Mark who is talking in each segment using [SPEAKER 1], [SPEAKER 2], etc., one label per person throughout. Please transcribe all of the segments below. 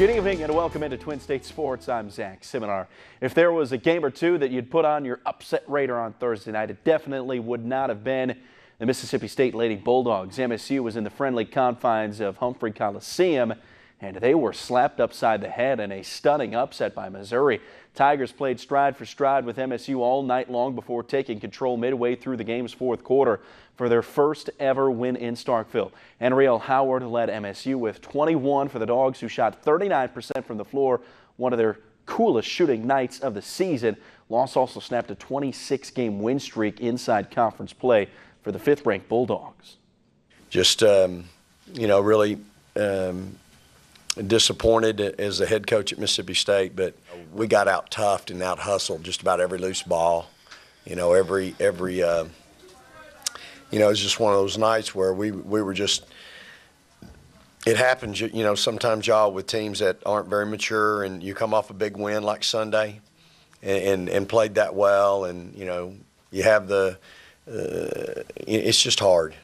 [SPEAKER 1] Good evening and welcome into Twin State Sports. I'm Zach Seminar. If there was a game or two that you'd put on your upset radar on Thursday night, it definitely would not have been the Mississippi State Lady Bulldogs. MSU was in the friendly confines of Humphrey Coliseum, and they were slapped upside the head in a stunning upset by Missouri. Tigers played stride for stride with MSU all night long before taking control midway through the game's fourth quarter for their first ever win in Starkville. Henrielle Howard led MSU with 21 for the Dogs, who shot 39% from the floor, one of their coolest shooting nights of the season. Loss also snapped a 26-game win streak inside conference play for the fifth-ranked Bulldogs.
[SPEAKER 2] Just, really disappointed as the head coach at Mississippi State, but we got out toughed and out hustled just about every loose ball. It was just one of those nights where we were just, it happens, sometimes y'all with teams that aren't very mature and you come off a big win like Sunday and played that well, and, you have it's just hard.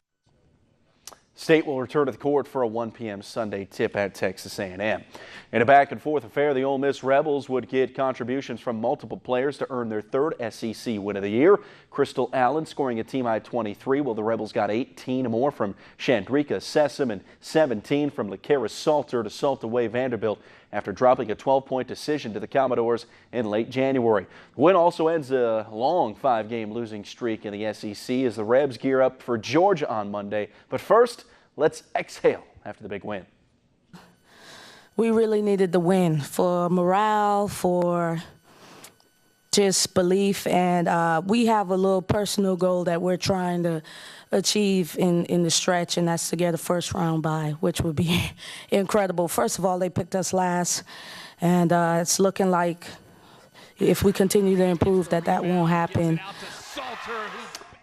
[SPEAKER 1] State will return to the court for a 1 p.m. Sunday tip at Texas A&M. In a back-and-forth affair, the Ole Miss Rebels would get contributions from multiple players to earn their third SEC win of the year. Crystal Allen scoring a team-high 23, while the Rebels got 18 more from Chandrika Sessom and 17 from LaKara Salter to salt away Vanderbilt after dropping a 12-point decision to the Commodores in late January. The win also ends a long 5-game losing streak in the SEC as the Rebs gear up for Georgia on Monday. But first, let's exhale after the big win.
[SPEAKER 3] We really needed the win for morale, for just belief, and we have a little personal goal that we're trying to achieve in the stretch, and that's to get a first-round bye, which would be incredible. First of all, they picked us last, and it's looking like if we continue to improve that won't happen.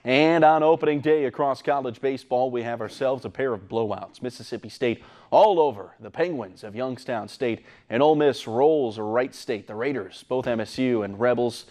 [SPEAKER 1] And on opening day across college baseball, we have ourselves a pair of blowouts. Mississippi State all over the Penguins of Youngstown State, and Ole Miss rolls Wright State. The Raiders, both MSU and Rebels,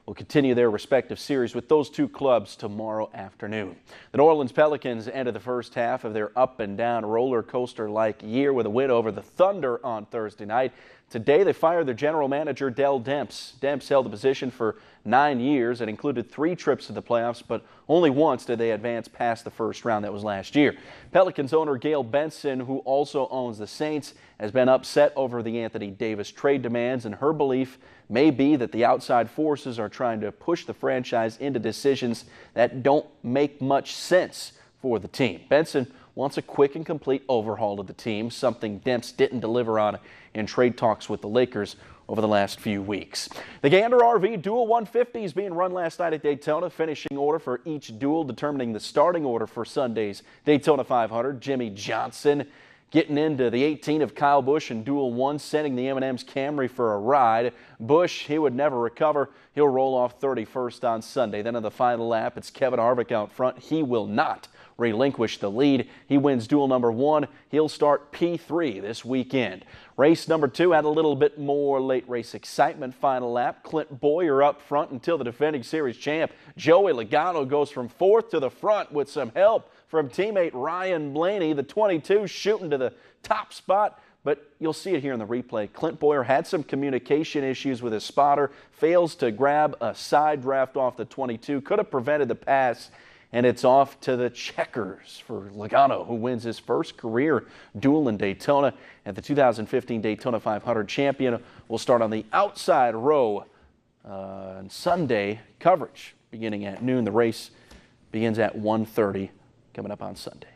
[SPEAKER 1] will continue their respective series with those two clubs tomorrow afternoon. The New Orleans Pelicans ended the first half of their up-and-down roller coaster-like year with a win over the Thunder on Thursday night. Today, they fired their general manager, Dell Demps. Demps held the position for 9 years and included 3 trips to the playoffs, but only once did they advance past the first round. That was last year. Pelicans owner Gail Benson, who also owns the Saints, has been upset over the Anthony Davis trade demands, and her belief may be that the outside forces are trying to push the franchise into decisions that don't make much sense for the team. Benson wants a quick and complete overhaul of the team, something Demps didn't deliver on in trade talks with the Lakers over the last few weeks. The Gander RV Dual 150 is being run last night at Daytona. Finishing order for each duel determining the starting order for Sunday's Daytona 500. Jimmy Johnson getting into the 18 of Kyle Busch in Duel 1, sending the M&M's Camry for a ride. Busch, he would never recover. He'll roll off 31st on Sunday. Then on the final lap, it's Kevin Harvick out front. He will not relinquish the lead. He wins Duel number 1. He'll start P3 this weekend. Race number 2 had a little bit more late race excitement. Final lap, Clint Boyer up front until the defending series champ Joey Logano goes from 4th to the front with some help from teammate Ryan Blaney. The 22 shooting to the top spot, but you'll see it here in the replay. Clint Boyer had some communication issues with his spotter, fails to grab a side draft off the 22, could have prevented the pass, and it's off to the checkers for Logano, who wins his first career duel in Daytona. And the 2015 Daytona 500 champion will start on the outside row on Sunday. Coverage beginning at noon. The race begins at 1:30 coming up on Sunday.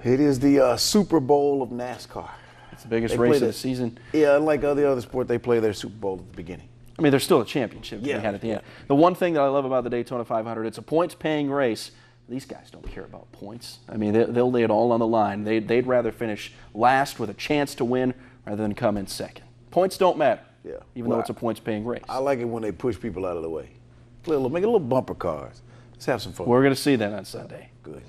[SPEAKER 4] It is the Super Bowl of NASCAR.
[SPEAKER 1] It's the biggest race of the season.
[SPEAKER 4] Yeah, unlike the other sport, they play their Super Bowl at the beginning.
[SPEAKER 1] I mean, there's still a championship they had at the end. The one thing that I love about the Daytona 500, it's a points-paying race. These guys don't care about points. I mean, they'll lay it all on the line. They'd rather finish last with a chance to win rather than come in second. Points don't matter, even though it's a points-paying race.
[SPEAKER 4] I like it when they push people out of the way. Make a little bumper cars. Let's have some fun.
[SPEAKER 1] We're going to see that on Sunday.
[SPEAKER 4] Good.